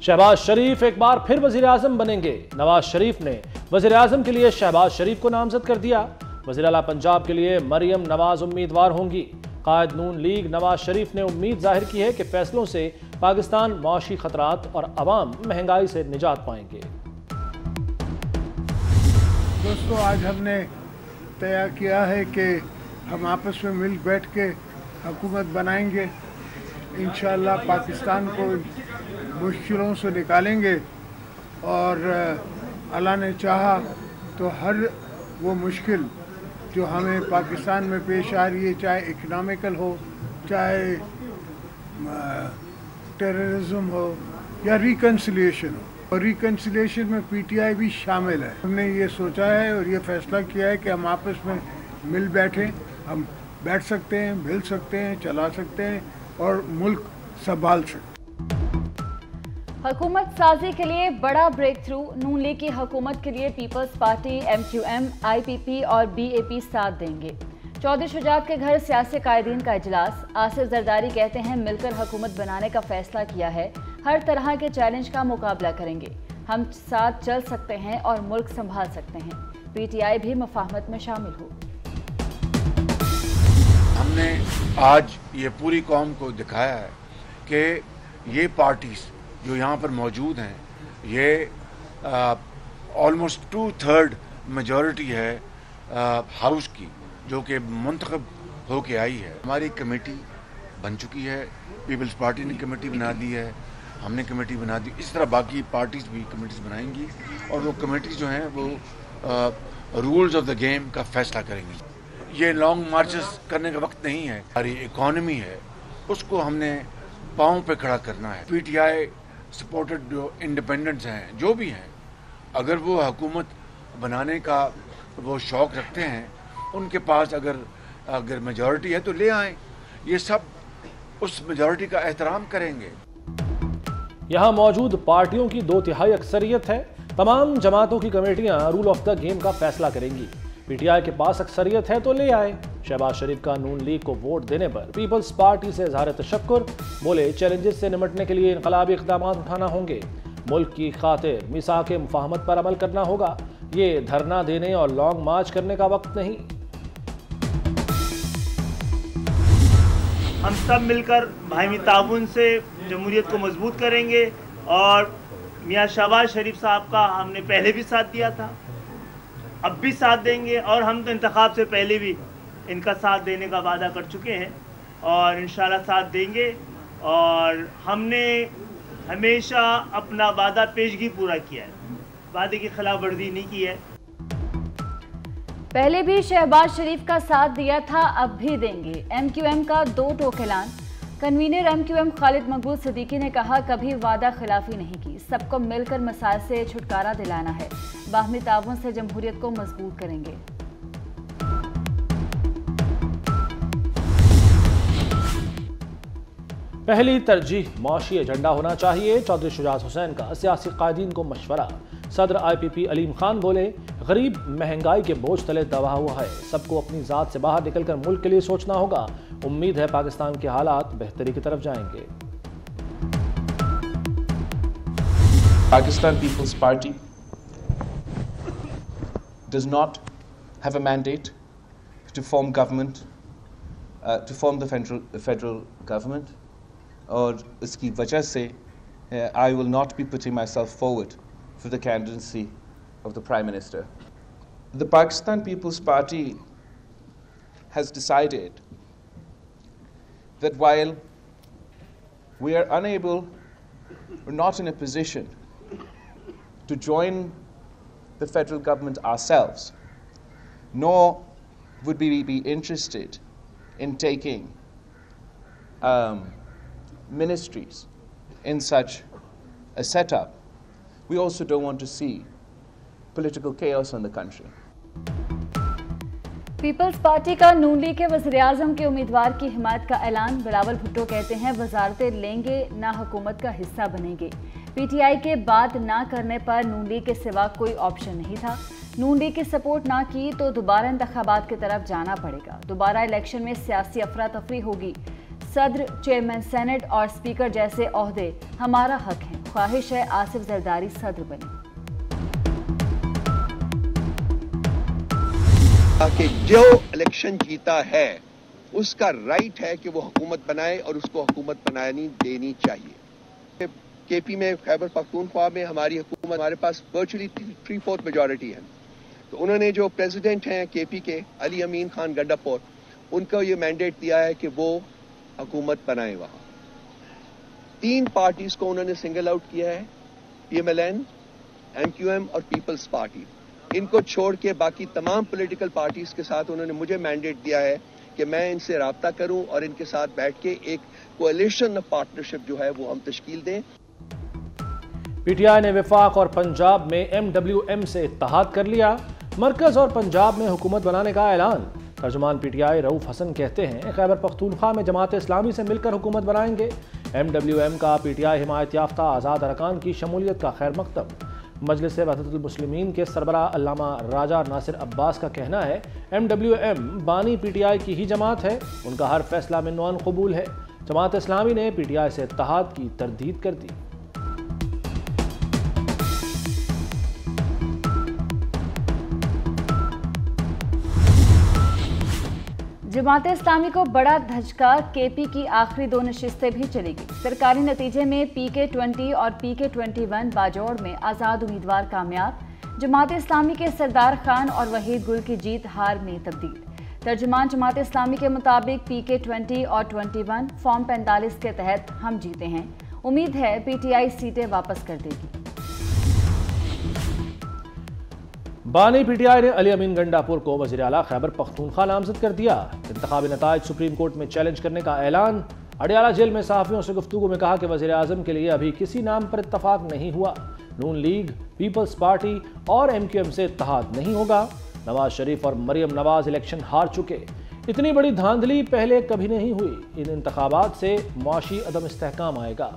शहबाज शरीफ एक बार फिर वजीर आजम बनेंगे। नवाज शरीफ ने वजीर आजम के लिए शहबाज शरीफ को नामजद कर दिया। वजीर आला पंजाब के लिए मरियम नवाज उम्मीदवार होंगी। कायद नून लीग नवाज शरीफ ने उम्मीद जाहिर की है कि फैसलों से पाकिस्तान माशी खतरात और अवाम महंगाई से निजात पाएंगे। दोस्तों, आज हमने तय किया है कि हम आपस में मिल बैठ के हुकूमत बनाएंगे। इंशाअल्लाह पाकिस्तान को मुश्किलों से निकालेंगे और अल्लाह ने चाहा तो हर वो मुश्किल जो हमें पाकिस्तान में पेश आ रही है, चाहे इकनॉमिकल हो, चाहे टेररिज्म हो या रिकन्सिलिएशन हो, और रिकन्सिलिएशन में पीटीआई भी शामिल है। हमने ये सोचा है और ये फैसला किया है कि हम आपस में मिल बैठें। हम बैठ सकते हैं, मिल सकते हैं, चला सकते हैं और मुल्क संभाल सकते हैं। हुकूमत साजी के लिए बड़ा ब्रेक थ्रू। नून लीग की हुकूमत के लिए पीपल्स पार्टी, MQM, IPP और BAP साथ देंगे। चौधरी शुजात के घर सियासी कायदीन का इजलास। आसिफ जरदारी कहते हैं मिलकर हुकूमत बनाने का फैसला किया है, हर तरह के चैलेंज का मुकाबला करेंगे, हम साथ चल सकते हैं और मुल्क संभाल सकते हैं। PTI भी मुफाहमत में शामिल हो। हमने आज ये पूरी कौम को दिखाया है कि ये पार्टीज जो यहाँ पर मौजूद हैं, ये ऑलमोस्ट 2/3 मेजॉरिटी है हाउस की जो कि मुंतखब होके आई है। हमारी कमेटी बन चुकी है, पीपल्स पार्टी ने कमेटी बना ली है, हमने कमेटी बना दी। इस तरह बाकी पार्टीज भी कमेटीज बनाएंगी और वो कमेटी जो हैं वो रूल्स ऑफ द गेम का फैसला करेंगी। ये लॉन्ग मार्चेस करने का वक्त नहीं है। हमारी इकॉनमी है उसको हमने पाँव पे खड़ा करना है। PTI सपोर्टेड जो इंडिपेंडेंट्स हैं, जो भी हैं, अगर वो हुकूमत बनाने का वो शौक़ रखते हैं, उनके पास अगर मेजॉरिटी है तो ले आएं। ये सब उस मेजॉरिटी का एहतराम करेंगे। यहाँ मौजूद पार्टियों की 2/3 अक्सरियत है। तमाम जमातों की कमेटियां रूल ऑफ द गेम का फैसला करेंगी। PTI के पास अक्सरियत है तो ले आए। शहबाज शरीफ का नून लीग को वोट देने पर पीपल्स पार्टी से इज़हार तशक्कुर। बोले चैलेंजेस से निमटने के लिए इनकलाबी इक़दाम उठाना होंगे। मुल्क की खातिर मिसाक मुफाहमत पर अमल करना होगा। ये धरना देने और लॉन्ग मार्च करने का वक्त नहीं। हम सब मिलकर बाहमी ताउन से जमहूरियत को मजबूत करेंगे और मियाँ शहबाज शरीफ साहब का हमने पहले भी साथ दिया था, अब भी साथ देंगे और हम तो इंतखाब से पहले भी इनका साथ देने का वादा कर चुके हैं और इंशाल्लाह साथ देंगे। और हमने हमेशा अपना वादा पेशगी पूरा किया है, वादे की खिलाफ वर्जी नहीं की है। पहले भी शहबाज शरीफ का साथ दिया था, अब भी देंगे। MQM का 2 टोक ऐलान। कन्वीनर MQM खालिद मकबूल सिद्दीकी ने कहा कभी वादा खिलाफी नहीं की, सबको मिलकर मसाइल से छुटकारा दिलाना है, बाहमी ताउन से जमहूरियत को मजबूत करेंगे। पहली तरजीह माशी एजेंडा होना चाहिए। चौधरी शुजात हुसैन का सियासी कायदीन को मशवरा। सदर IPP अलीम खान बोले गरीब महंगाई के बोझ तले दबा हुआ है, सबको अपनी ज़ात से बाहर निकलकर मुल्क के लिए सोचना होगा। उम्मीद है पाकिस्तान के हालात बेहतरी की तरफ जाएंगे। Pakistan People's Party does not have a mandate to form government, to form the federal government, और इसकी वजह से I will not be putting myself forward for the candidacy of the Prime Minister. The Pakistan People's Party has decided that while we are unable or not in a position to join the federal government ourselves, nor would we be interested in taking ministries in such a setup, we also don't want to see political chaos in the country. People's party का Noon league के वज़ीर-ए-आज़म के उम्मीदवार की हिमायत का ऐलान। बिलावल भुट्टो कहते हैं वजारतें लेंगे ना हुकूमत का हिस्सा बनेंगे। PTI के बात ना करने पर नून लीग के सिवा कोई ऑप्शन नहीं था। नून लीग की सपोर्ट ना की तो दोबारा इंतखाबात की तरफ जाना पड़ेगा। दोबारा इलेक्शन में सियासी अफरा तफरी होगी। सदर, चेयरमैन सेनेट और स्पीकर जैसे ओहदे हमारा हक है। ख्वाहिश है आसिफ जरदारी सदर बने। कि जो इलेक्शन जीता है उसका राइट है कि वो हुकूमत बनाए और उसको हुकूमत बनानी देनी चाहिए। केपी में, खैबर पख्तूनख्वा में हमारी हुकूमत, हमारे पास वर्चुअली 3/4 मेजॉरिटी है। तो उन्होंने जो प्रेसिडेंट हैं केपी के, अली अमीन खान गंडापुर, उनको ये मैंडेट दिया है कि वो हुकूमत बनाए। वहां 3 पार्टीज को उन्होंने सिंगल आउट किया है, PMLN, MQM और पीपल्स पार्टी। इनको छोड़ के बाकी तमाम पॉलिटिकल पार्टीज के साथ उन्होंने मुझे मैंडेट दिया है कि मैं इनसे राब्ता करूं और इनके साथ बैठ के एक कोएलिशन ऑफ पार्टनरशिप जो है वो हम तश्कील दें। पीटीआई ने वफाक और पंजाब में MWM से इत्तेहाद कर लिया। मरकज और पंजाब में हुकूमत बनाने का ऐलान। तर्जुमान पीटीआई रऊफ हसन कहते हैं खैबर पख्तूनख्वा में जमात इस्लामी से मिलकर हुकूमत बनाएंगे। MWM का पीटीआई हिमायत याफ्ता आज़ाद अरकान की शमूलियत का खैर मकदम। मजलिस वहदतुल मुस्लिमीन के सरबराह अल्लामा राजा नासिर अब्बास का कहना है MWM बानी पीटीआई की ही जमात है, उनका हर फैसला मिन्नवान कबूल है। जमात इस्लामी ने पीटीआई से इत्तेहाद की तरदीद कर दी। जमात इस्लामी को बड़ा धचका, केपी की आखिरी 2 नशिस्तें भी चलेगी। सरकारी नतीजे में PK20 और PK21 बाजौड़ में आज़ाद उम्मीदवार कामयाब। जमात इस्लामी के सरदार खान और वहीद गुल की जीत हार में तब्दील। तर्जुमान जमात इस्लामी के मुताबिक PK20 और 21 फॉर्म 45 के तहत हम जीते हैं। उम्मीद है पीटीआई सीटें वापस कर देगी। बानी पीटीआई ने अली अमीन गंडापुर को वज़ीर आला खैबर पख्तूनख्वा नामजद कर दिया। इंतखाबी नताइज सुप्रीम कोर्ट में चैलेंज करने का ऐलान। अडियाला जेल में सहाफ़ियों से गुफ्तगू में कहा कि वज़ीर आज़म के लिए अभी किसी नाम पर इत्तफाक नहीं हुआ। नून लीग, पीपल्स पार्टी और MQM से इत्तेहाद नहीं होगा। नवाज शरीफ और मरियम नवाज इलेक्शन हार चुके। इतनी बड़ी धांधली पहले कभी नहीं हुई। इन इंतखाबात से मुआशी अदम इस्तेहकाम आएगा।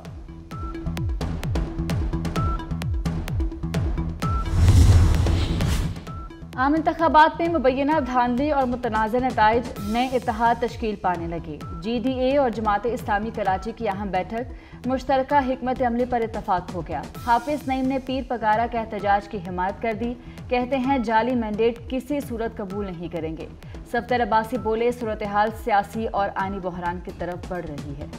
आम इंतखाबात में मुबैना धांधली और मुतनाज़ नताइज नए इत्तेहाद तश्कील पाने लगे। GDA और जमात इस्लामी कराची की अहम बैठक मुश्तरका हिकमत अमली पर इत्तफाक हो गया। हाफिज नईम ने पीर पगारा के एहतजाज की हिमायत कर दी। कहते हैं जाली मैंडेट किसी सूरत कबूल नहीं करेंगे। सफदर अब्बासी बोले सूरत हाल सियासी और आइनी बहरान की तरफ बढ़ रही है।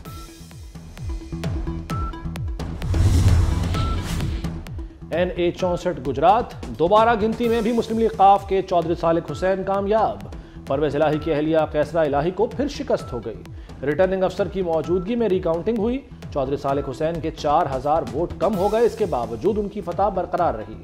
NA 64 गुजरात दोबारा गिनती में भी मुस्लिम लीग काफ के चौधरी सालिक हुसैन कामयाब। परवेज इलाही की अहलिया कैसरा इलाही को फिर शिकस्त हो गई। रिटर्निंग अफसर की मौजूदगी में रिकाउंटिंग हुई। चौधरी सालिक हुसैन के 4000 वोट कम हो गए। इसके बावजूद उनकी फतह बरकरार रही।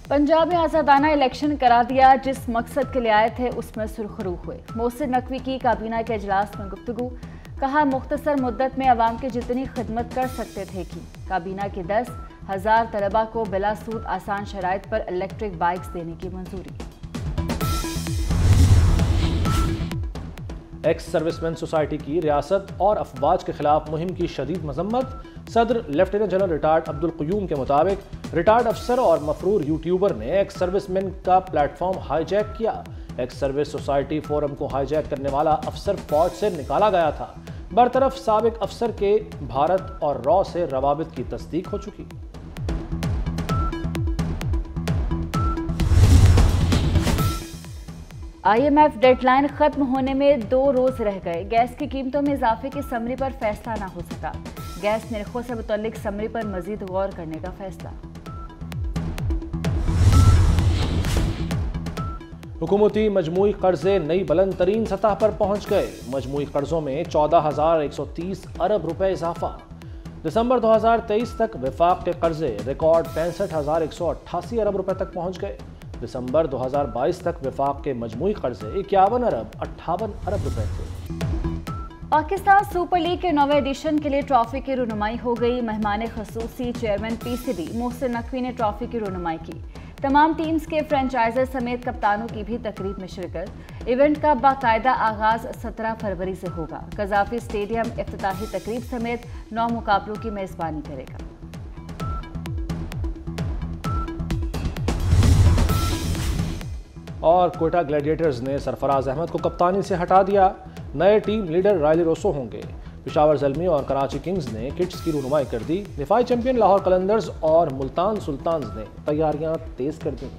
पंजाब में आज़ादाना इलेक्शन करा दिया। जिस मकसद के लिए आए थे उसमें सुरखरू हुए। मोहसिन नकवी की काबीना के इजलास में गुफ्तगू। कहा मुख्तसर मुद्दत में अवाम की जितनी खिदमत कर सकते थे की। काबीना के 10,000 तलबा को बिला सूद आसान शराइत पर इलेक्ट्रिक बाइक्स देने की मंजूरी। एक्स सर्विसमैन सोसाइटी की रियासत और अफवाज के खिलाफ मुहिम की शदीद मजम्मत। सदर lieutenant general retired Abdul Qayyum के मुताबिक रिटायर्ड अफसर और मफरूर यूट्यूबर ने एक्स सर्विसमैन का प्लेटफॉर्म हाईजैक किया। एक्स सर्विस सोसाइटी फोरम को हाईजैक करने वाला अफसर फौज से निकाला गया था। बरतरफ साबिक अफसर के भारत और रॉ से रवाबित की तस्दीक हो चुकी। IMF डेडलाइन खत्म होने में 2 रोज रह गए। गैस की कीमतों में इजाफे की समरी पर फैसला ना हो सका। गैस निर्खों से मुतल्लिक समरी पर मजीद गौर करने का फैसला। हुकूमती मजमूई कर्जे नई बुलंद तरीन सतह पर पहुंच गए। मजमूई कर्जों में 14,130 अरब रुपए इजाफा। दिसंबर 2023 तक वफाक के कर्जे रिकॉर्ड 65,188 अरब रुपए तक पहुंच गए। दिसंबर 2022 तक वफाक के मजमूई कर्जे 51 अरब 58 अरब रुपए थे। पाकिस्तान सुपर लीग के 9वें एडिशन के लिए ट्रॉफी की रुनुमाई हो गई। मेहमान खसूसी चेयरमैन PCB मोहसिन नकवी ने ट्रॉफी की रुनुमाई की। तमाम टीम्स के फ्रेंचाइजर समेत कप्तानों की भी तकरीब में शिरकत। इवेंट का बाकायदा आगाज 17 फरवरी से होगा। कजाफी स्टेडियम इफ्तिताही तकरीब समेत 9 मुकाबलों की मेजबानी करेगा। और कोयटा ग्लैडिएटर्स ने सरफराज अहमद को कप्तानी से हटा दिया। नए टीम लीडर रायली रोसो होंगे। पेशावर ज़ल्मी और कराची किंग्स ने किट्स की रहनुमाई कर दी। दिफाई चैंपियन लाहौर कलंदर्स और मुल्तान सुल्तान्स ने तैयारियां तेज कर दी।